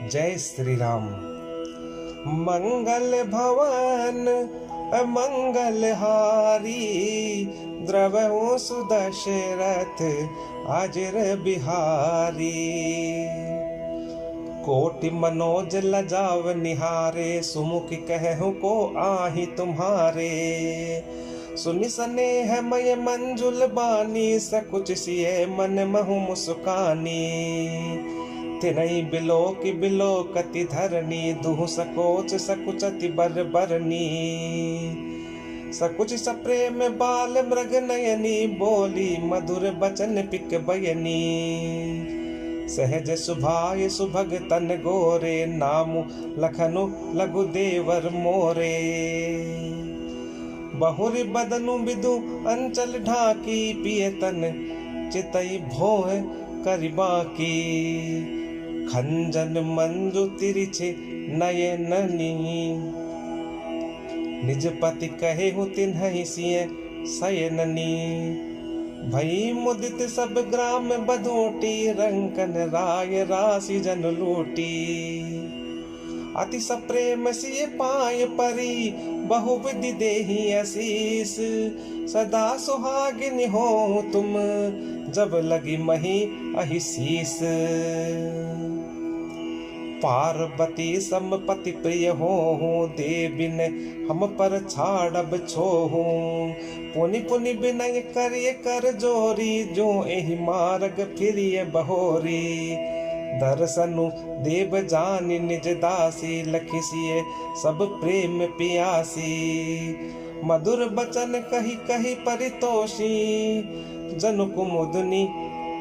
जय श्री राम। मंगल भवन मंगल हारी, द्रवहु सुदशरथ अजर बिहारी। कोटि मनोज लजाव निहारे, सुमुख कहु को आहि तुम्हारे। सुनि सनेह मय मंजुल बानी, सकुच सिय मन महु मुस्कानी। तिनहि बिलोकि बिलोकति धरनी, दुहु सकोच सकुचति बर बरनी। सकुच सप्रेम बाल मृग नयनी, बोली मधुर बचन पिक बयनी। सहज सुभाय सुभग तन गोरे, नामु लखनु लघु देवर मोरे। बहुरि बदनु बिदु अंचल ढाकी, पिय तन चितई भोह करिबाकी। खंजन मंजु तिरिछे नयननी, निज पति कहेहु तिन्हि सिय शयननी। भई मुदित सब ग्राम बधोटी, रंकन राय राशि जन लूटी। अति सप्रेम सिय पाय परी, बहुविधि देहि आशीष। सदा सुहागिन हो तुम, जब लगी मही अहिशीस। पार्वती समपति प्रिय हो, देविन हम पर छाड़ब छोहू। पुनि पुनि विनय करिय कर जोरी, जो एहि मार्ग फिरिय बहोरी। दर्शनु देव जानि निज दासी, लखिसिय सब प्रेम पियासी। मधुर बचन कही कही परितोषी, जनु कुमुदनी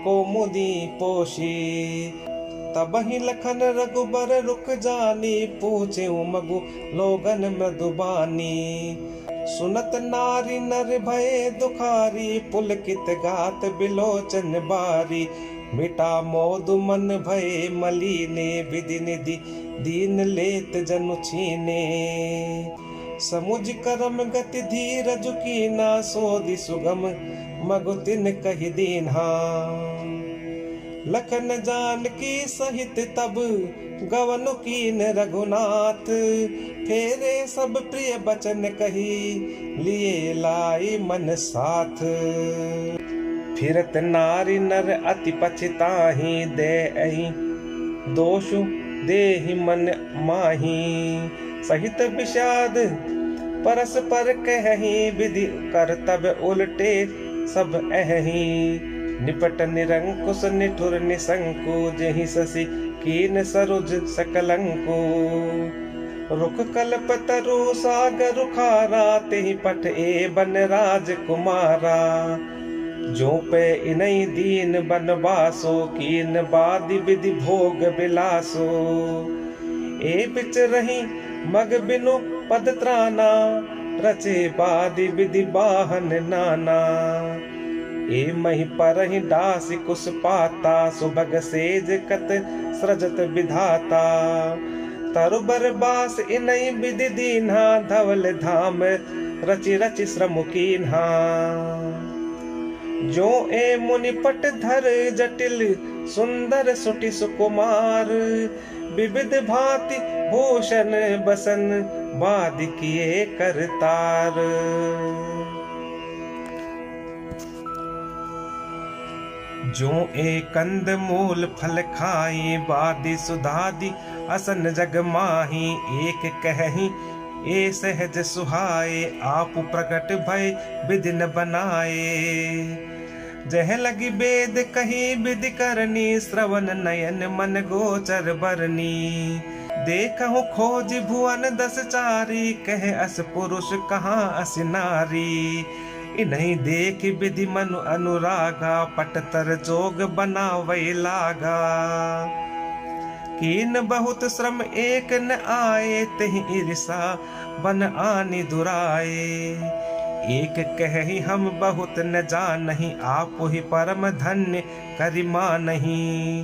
को मुदी पोषी। तबहि लखन रघुबर रुक जानी, पूछे मगु लोगन मृदुबानी। सुनत नारी नर भये दुखारी, पुलकित गात बिलोचन बारी। मिटा मोदु मन भये मलीने, विधि निधि दीन लेत जनु छीने। समुझ करम गति धीरज कीना, सोधि सुगम मगु तिन कहि दीन्हा। लखन जानकी सहित तब गवनु कीन रघुनाथ। फेरे सब प्रिय बचन कही, लिए लाई मन साथ। फिरत नारी नर अति पछताही, दे अहि दोषु देहि मन माही। सहित विषाद परस्पर कहि, विधि कर्तव्य उल्टे सब अहि। निपट निरंकुश निठुर निशंकु, जेहि शशि कीन सरोज सकलंकु। रुख कल्प तरु सागर रुखारा, तेहि पठ ए बन राजकुमारा। जो पे इनई दीन बनवासो, कीन बादि विधि भोग बिलासो। ए बिच रही मग बिनु पद त्राना, रचे बादि विधि बाहन नाना। ए मही परहि दासी कुश पाता, सुभग सेज कत सृजत विधाता। तरुबर बास इनई विधि दीन्हा, धवल धाम रचि रचि श्रम कीन्हा। जो ए मुनि पट धर जटिल, सुंदर सुटि सुकुमार। विविध भांति भूषण बसन, बादि किए करतार। जो ए कंद मूल फल खाई, बादि सुधादि असन जग माही। एक कहि ए सहज सुहाए, आप प्रकट भय विधि न बनाए। जह लगी वेद कही विधि करनी, श्रवण नयन मन गोचर बरनी। देखहु खोज भुवन दस चारी, कह अस पुरुष कहाँ अस नारी। इन्हीं देख विधि मनु अनुरागा, पटतर जोग बनावै लागा। कीन बहुत श्रम एक न आए, तहि ईर्षा बन आनि दुराए। एक कहि हम बहुत न जानहि, आप ही परम धन्य करिमा नहीं।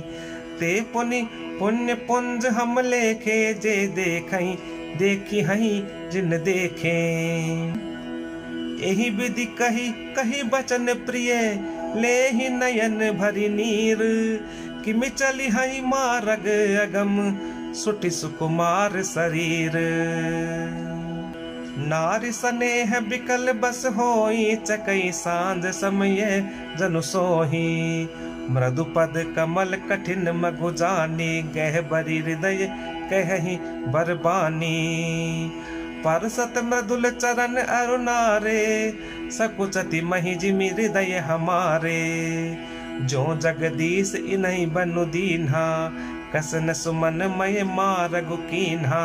ते पुनि पुण्य पुंज हम लेखे, जे देखहि देखी हहि जिन देखे। एहि विधि कही कही बचन प्रिय, ले ही नयन भरी नीर। किमि चली हई मार्ग अगम, सुटि सुकुमार शरीर। नारी स्नेह बिकल बस होई, चकई सांझ समय जनु सोही। मृदु पद कमल कठिन मगु जानी, गहबरी हृदय कहि बरबानी। परसत मृदुल चरण अरुणारे, सकुचति महि जिमि हृदय हमारे। जो जगदीश इन्हीं बनु दीन्हा, कसन सुमन मय मारगु कीन्हा।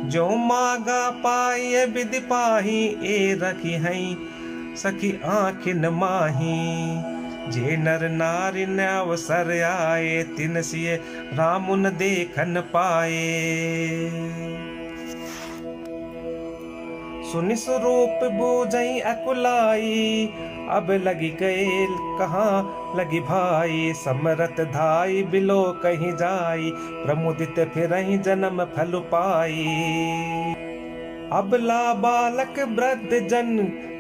जो मागा पाए विधि पाही, ए रखी हई सखी आँखिन माही। जे नर नारी न अवसर आए, तिन सिय रामुन देखन पाए। सुनि स्वरूप बूझई अकुलाई, अब लगी गए कहाँ लगी भाई। समरथ धाई बिलो कहीं जाई, प्रमुदित फिरहि जन्म फल पाई। अब ला बालक वृद्ध जन,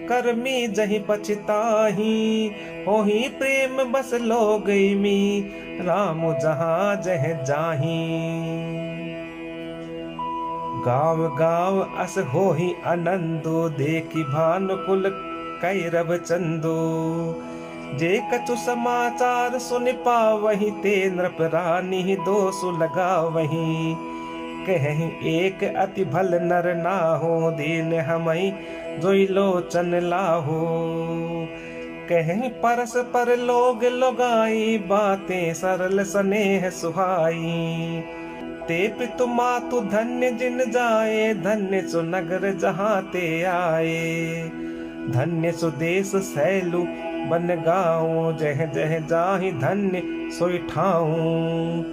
कर्मी जहि पछताही। होही प्रेम बस लो गई मी, राम जहाँ जह जाही। गाँव गाँव अस होही आनंदो, देखी भानुकुल कैरव चंदो। जे कछु समाचार सुन पावहि, ते नृप रानी दोषु लगावहि। कहीं एक अति भल नर नाहो, दीन हमई जोई लोचन लाहो। कहीं परस पर लोग लोगाई, बातें सरल स्नेह सुहाई। ते पितु मातु धन्य जिन जाए, धन्य सु नगर जहाँ ते आए। धन्य सु देश सैलु बन गाँव, जह जह जाहि धन्य सोई ठाऊं।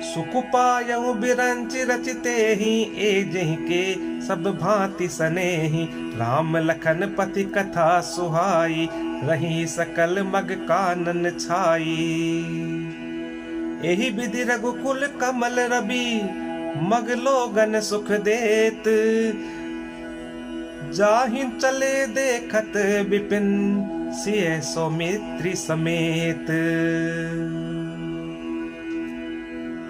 सुख पायऊ बिरंच रचते ही, ए जहि के सब भांति सनेही। राम लखन पति कथा सुहाई, रही सकल मग कानन छाई। एहि विधि रघुकुल कमल रवि, मग लोगन सुख देत। जाहि चले देखत विपिन, सिय सौमित्री समेत।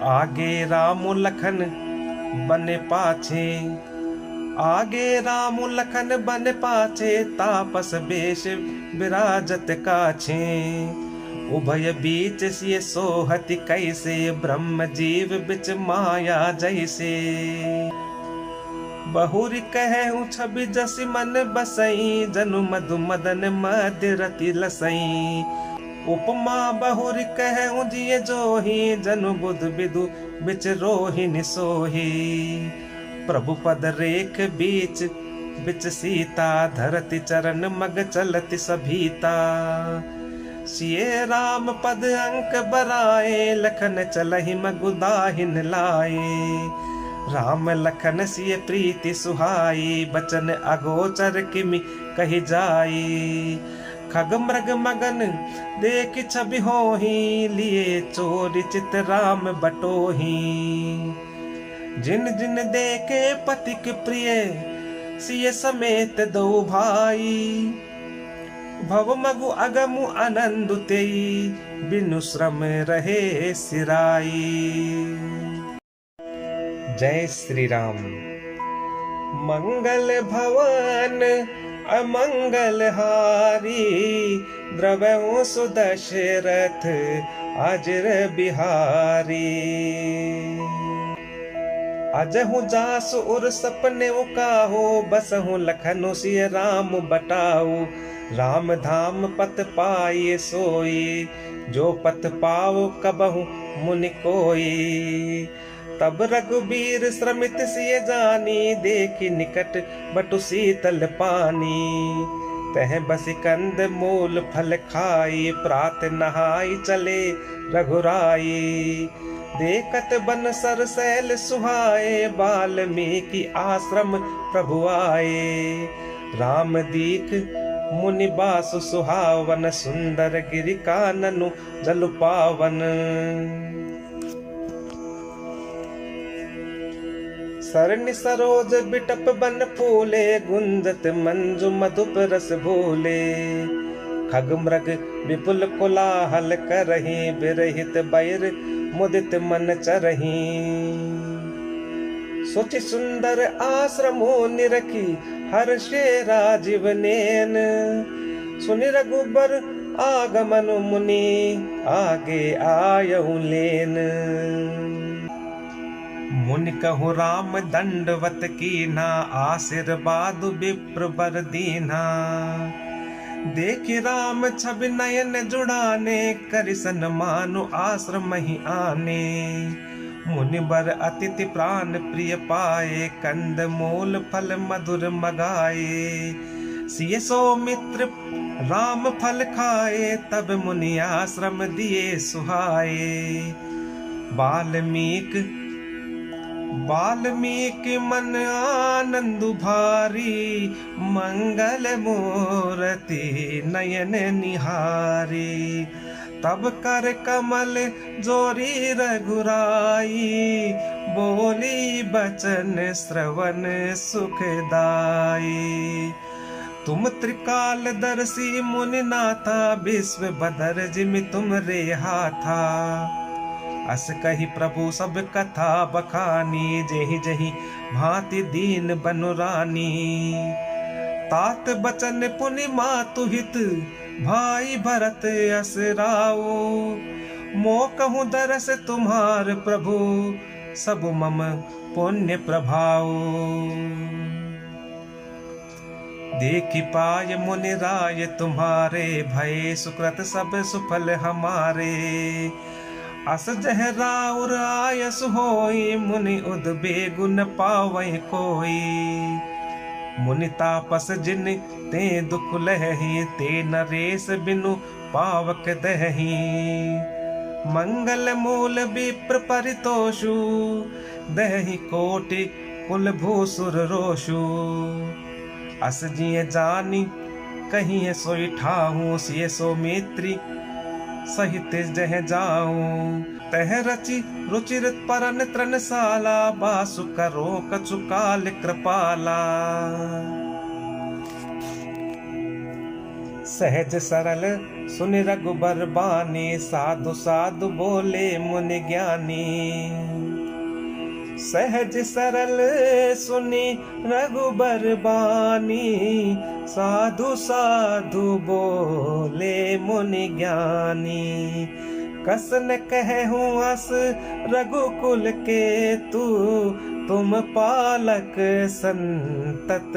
आगे राम लखन बने पाछे, आगे राम लखन बन पाछे। तापस बेश विराजत काछे, उभय बीच सिय सोहति कैसे। ब्रह्म जीव बिच माया जैसे। बहुरी कहूँ छवि जसि मन बसई, जनु मधु मदन मध्य रति लसई। उपमा बहुरी कहूँ जिय जोही, जनु बुध विदु बिच रोहिणी सोही। प्रभु पद रेख बीच बिच सीता, धरती चरण मग चलति सभीता। सिय राम पद अंक बराए, लखन चलहि मगु दाहिन लाए। राम लखन सिय प्रीति सुहाई, बचन अगोचर किमि कहि जाई। खग मृग मगन देख छवि होही, लिए चोरी चित राम बटोही। जिन जिन देखे पथिक प्रिय, सिय समेत दो भाई। भव मगु अगमु आनंद तेई, बिनु श्रम रहे सिराई। जय श्री राम। मंगल भवन अमंगल हारी, द्रवहु सुदशरथ अजर बिहारी। अजहु जासु उर सपने काहो, बसहु लखनु सिय राम बटाऊ। राम धाम पत पाए सोई, जो पत पाओ कबहु मुनि कोई। तब रघुबीर श्रमित सिय जानी, देखी निकट बटु शीतल पानी। तह बसी कंद मूल फल खाई, प्रात नहाई चले रघुराई। देखत बन सर सैल सुहाए, वाल्मीकि आश्रम प्रभु आए। राम दीख मुनि बासु सुहावन, सुंदर गिरि काननु जल पावन। सरनि सरोज बिटप बन फूले, गुंजत मंजु मधुप रस भूले। खग मृग विपुल कोलाहल करहि, बिरहित बैर मुदित मन चरही। सोचि सुंदर आश्रमो निरखी हर्षे राजीव नैन। सुनि रघुबर आगमन मुनि आगे आयऊ लेन। मुनि कहु राम दंडवत कीन्हा आशीर्वाद विप्र बर दीन्हा। देखि राम छवि नयन जुड़ाने करिसन मानु आश्रम ही आने। मुनि बर अतिथि प्राण प्रिय पाए कंद मूल फल मधुर मगाए। सिय सौमित्र राम फल खाए तब मुनि आश्रम दिए सुहाए। वाल्मीकि मन आनंद भारी मंगल मूर्ति नयन निहारी। तब कर कमल जोरी रघुराई बोली बचन श्रवण सुखदाई। तुम त्रिकाल दर्शी मुनि नाथा विश्व बदर जिमि तुम रे हाथा। अस कही प्रभु सब कथा बखानी जेहि जेहि भांति दीन बनु रानी। तात बचन पुनि मातु हित भाई भरत असराओ। मो कहूँ दरस तुम्हार प्रभु सब मम पुण्य प्रभाओ। देखि पाय मुनि राय तुम्हारे भय सुकृत सब सुफल हमारे। अस जह राउर आयस होई मुनि उद्बेगुन पावै कोई। मुनि तापस जिन ते दुख लहही ते नरेश बिनु पावक दहही। मंगल मूल विप्र परितोषु दहही कोटि कुल भूसुर रोषु। अस जिय जानी कहीं सोई ठाहूं सिय सौमित्री सहित जह जाऊं। तह रचि रुचिर परन त्रनशाला बासु करो कछु काल कृपाला। सहज सरल सुनि रघुबर बानी साधु साधु बोले मुनि ज्ञानी। सहज सरल सुनि रघुबर बानी साधु साधु बोले मुनि ज्ञानी। कसन कहूँ अस रघुकुल के तू तुम पालक संतत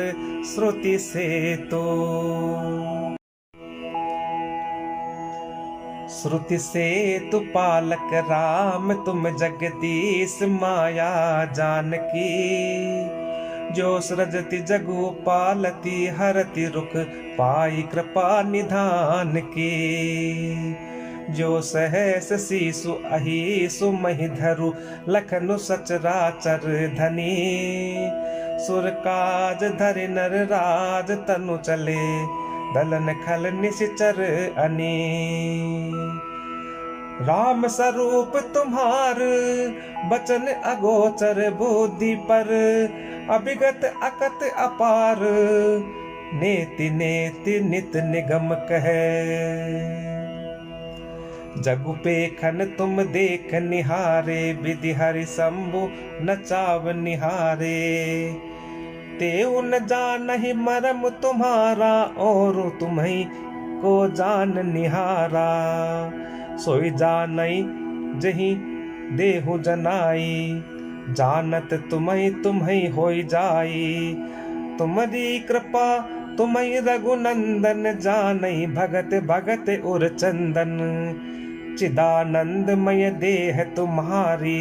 श्रुति से तो। श्रुति से तु पालक राम तुम जगदीश माया जानकी। जो सृजति जगु पालती हरति रुख पाई कृपा निधान की। जो सहस शीसु अहिसु महि धरु लखनु सचराचर धनी। सुर काज धरि नर राज तनु चले दलन खल निश्चर अनी। राम स्वरूप तुम्हार बचन अगोचर बुद्धि पर। अभिगत अकत अपार नेति नेति नित निगम कहे। जगु पेखन तुम देख निहारे विधि हरि शंभु नचाव निहारे। तेउ न जानहि मरम तुम्हारा और तुम्हि को जान निहारा। सोई जानई जही देहु जनाई जानत तुम्हि तुम्हि होई जाई। तुम्हारी कृपा तुम्हि रघुनंदन जानई भगत भगत उर चंदन। चिदानंदमय देह तुम्हारी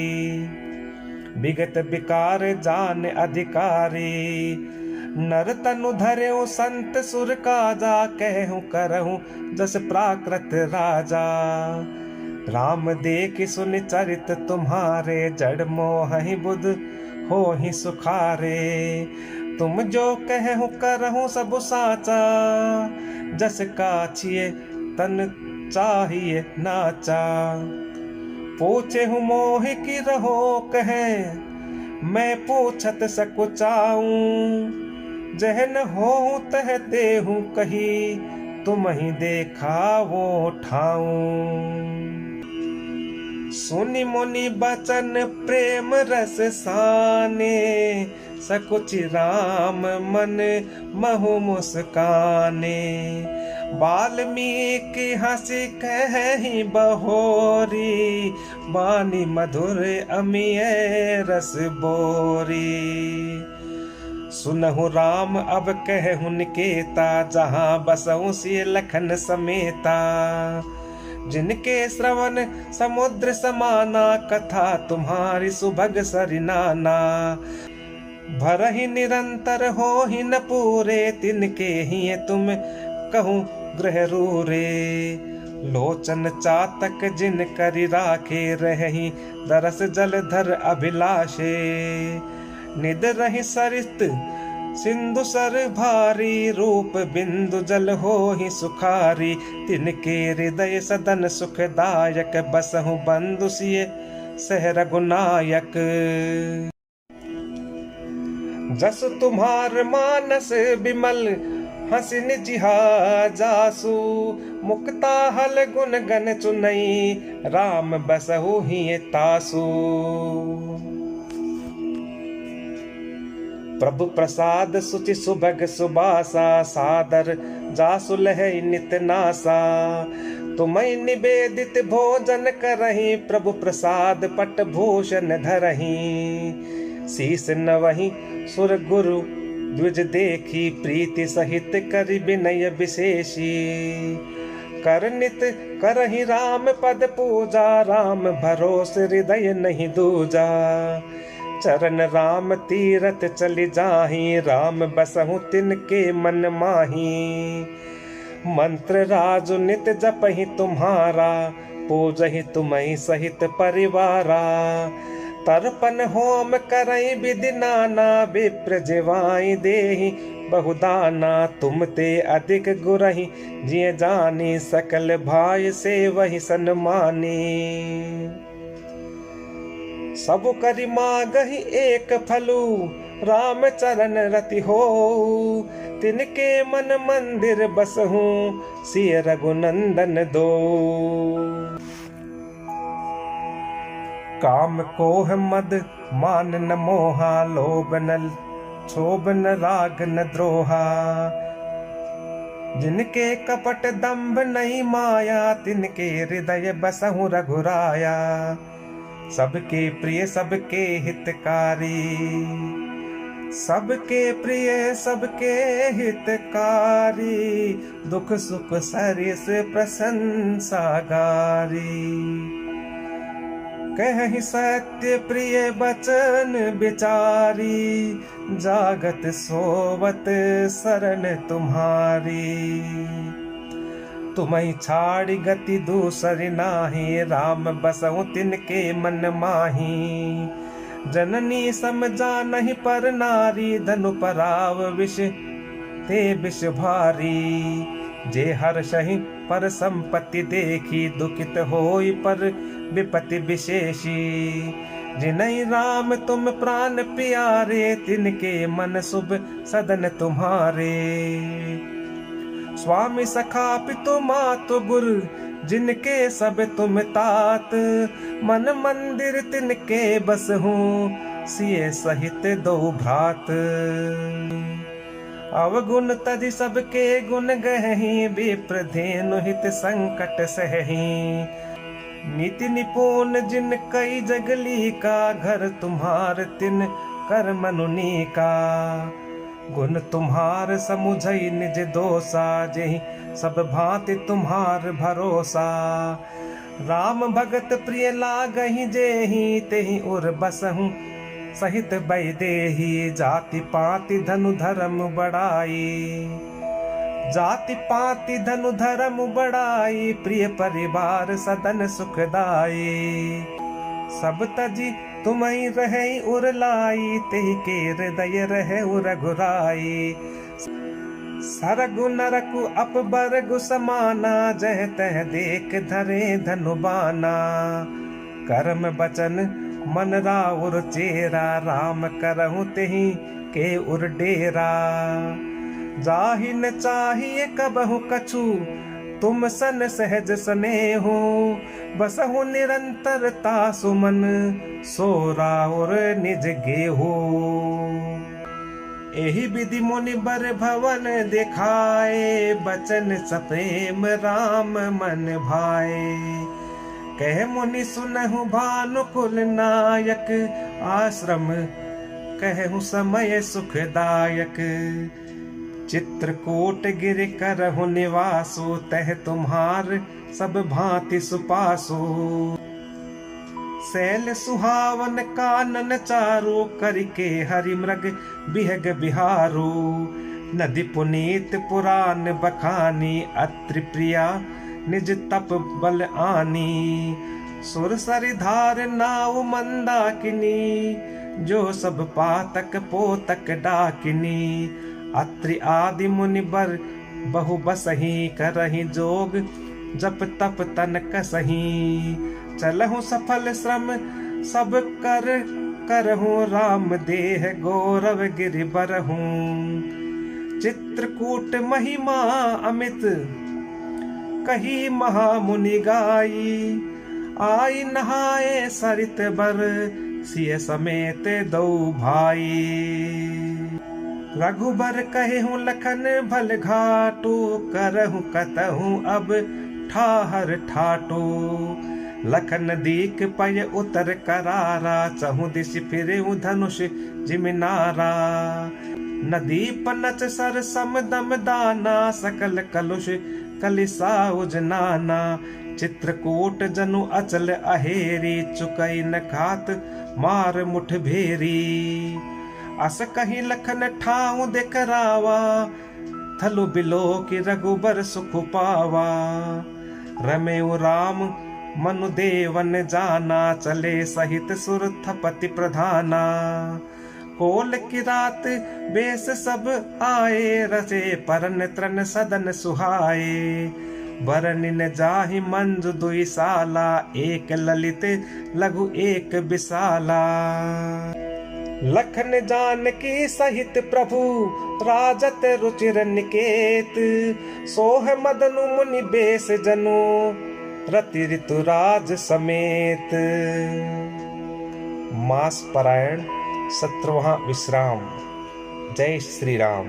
विगत विकार जान अधिकारी। नर तनु धर्यो संत सुर काजा कहूँ करहूँ जस प्राकृत राजा। राम देख सुन चरित तुम्हारे जड़ मोह ही बुध हो ही सुखारे। तुम जो कहूँ करहूँ सब साचा जस काछिए तन चाहिए नाचा। पूछे हूँ मोह की रहो कहे मैं पूछत सकुचाऊं। जह न हो तह देहूँ कही तुम ही देखा वो ठाऊं। सुनि मुनि बचन प्रेम रस साने, सकुचि राम मन महु मुस्काने। वाल्मीकि हंसी कहि बहोरी, बानी मधुर अमिय रस बोरी। सुनहु राम अब कहु निकेता, जहाँ बसहु सिय लखन समेता। जिनके श्रवण समुद्र समाना, कथा तुम्हारी सुभग सरिनाना। भरहि निरंतर होहि न पूरे, तिनके ही तुम कहूँ ग्रह रूरे। लोचन चातक जिन करि राखे, रहि दरस जलधर अभिलाषे। निद रहि सरित सिंधु सर भारी, रूप बिंदु जल होहि सुखारी। तिनके हृदय सदन सुखदायक, बसहु बंधु सिय सह रघुनायक। जस तुम्हार मानस बिमल, हंसी निजिहा जासु। मुक्ता हल गुन गन चुनई, राम बसहु ही तासु। प्रभु प्रसाद सुचि सुभग सुबासा, सादर जासु लहै नित नासा। तुम्हि निवेदित भोजन करहि, प्रभु प्रसाद पट भूषण धरहि। शीस नवहि सुर गुरु द्विज देखी, प्रीति सहित करि विनय विशेषी। करनित करहि राम पद पूजा, राम भरोस हृदय नहीं दूजा। चरण राम तीरथ चलि जाहि, राम बसहु तिनके मन माही। मंत्र राजु नित जपहि तुम्हारा, पूजहि तुम्हि सहित परिवारा। तर्पण होम करई विधि नाना, विप्र जिवाई देहि बहुदाना। तुम ते अधिक गुरहि, जिय जानी सकल भाई से वही सन्मानी। सब करि मागहि एक फलु, राम चरण रति हो। तिनके मन मंदिर बसहु, सिय रघुनंदन दो। काम कोह मद मान न मोहा, लोभ न क्षोभ न राग न द्रोहा। जिनके कपट दंभ नहीं माया, तिनके हृदय बसहु रघुराया। सबके प्रिय सबके हितकारी, सबके प्रिय सबके हितकारी। दुख सुख सरिस प्रशंसा गारी। कहि सत्य प्रिय बचन विचारी, जागत सोवत शरण तुम्हारी। तुम्हि छाड़ि गति दूसरी नाही, राम बसहु तिनके मन माही। जननी समझा नहीं पर नारी, धनु पराव विष ते विष भारी। जे हर्षहि पर संपत्ति देखी, दुखित होई पर विपत्ति विशेषी। जिनहि राम तुम प्राण प्यारे, तिनके मन शुभ सदन तुम्हारे। स्वामी सखा पितु मातु गुरु, जिनके सब तुम तात। मन मंदिर तिनके बसहु, सिय सहित दो भ्रात। अवगुण तजि सबके गुण गहहि, विप्र धेनु हित संकट सहहि। नीति निपुण जिन कई जगली का, घर तुम्हार तिन कर मनुनी का। गुण तुम्हार समुझई निज दोषा, जेहि सब भांति तुम्हार भरोसा। राम भगत प्रिय लागहि जेहि, तेहि उर बसहु सहित बैदेही। जाति पाति धनु धर्म बढ़ाई, जाति पाति धनु धर्म बढ़ाई। प्रिय परिवार सदन सुखदाई। सब तजी तुम्हि रहै उर लाई, तेहि के हृदय रहे रघुराई। सरगु नरकु अपबरगु समाना, जह तह देख धरे धनुबाना। कर्म बचन मन राउर चेरा, राम करहु तेहि के उर डेरा। जाहि न चाहिए कबहु कछु, तुम सन सहज स्नेहो बसहु निरंतरता सुमन सोरा और निज गेहो। एहि विधि मुनि बर भवन दिखाए बचन सप्रेम राम मन भाए। कह मुनि सुनहु भानुकुल नायक आश्रम कहु समय सुखदायक। चित्रकूट गिर करहु निवासो तह तुम्हार सब भांति सुपासो। शैल सुहावन कानन चारो करके हरि मृग बिहग बिहारो। नदी पुनीत पुराण बखानी अत्रि प्रिया निज तप बल आनी। सुर सरिधार नाव मंदाकिनी जो सब पातक पोतक डाकिनी। अत्रि आदि मुनि बर बहु बसही करही जोग जप तप तन कसही। चलहु सफल श्रम सब कर करहु राम देह गौरव गिरि बरहु। चित्रकूट महिमा अमित कही महामुनि गाई। आई नहाए सरित बर सिय समेत दो भाई। रघुबर कहूँ लखन भल घाटो करहु कतहु अब ठाहर ठाटो। लखन दीक पय उतर करारा चहु दिश फिरे धनुष जिमिनारा। नदी पनच सर सम दम दाना सकल कलुष कलिसा उजनाना। चित्रकूट जनु अचल अहेरी चुकई न खात मार मुठ भेरी। अस कहीं लखन ठाऊ देखरावा थलु बिलो की रघुबर सुख पावा। रमेउ राम मनु देवन जाना चले सहित सुर थपति प्रधाना। कोल की रात बेस सब आए रचे परन त्रन सदन सुहाए। बरनिन जाहि मंजु दुई साला एक ललित लघु एक विशाला। लखन जानकी सहित प्रभु राजत रुचिर निकेत। सोह मदनु मुनि बेस जनु रति ऋतुराज समेत। मास पारायण 17वां विश्राम। जय श्री राम।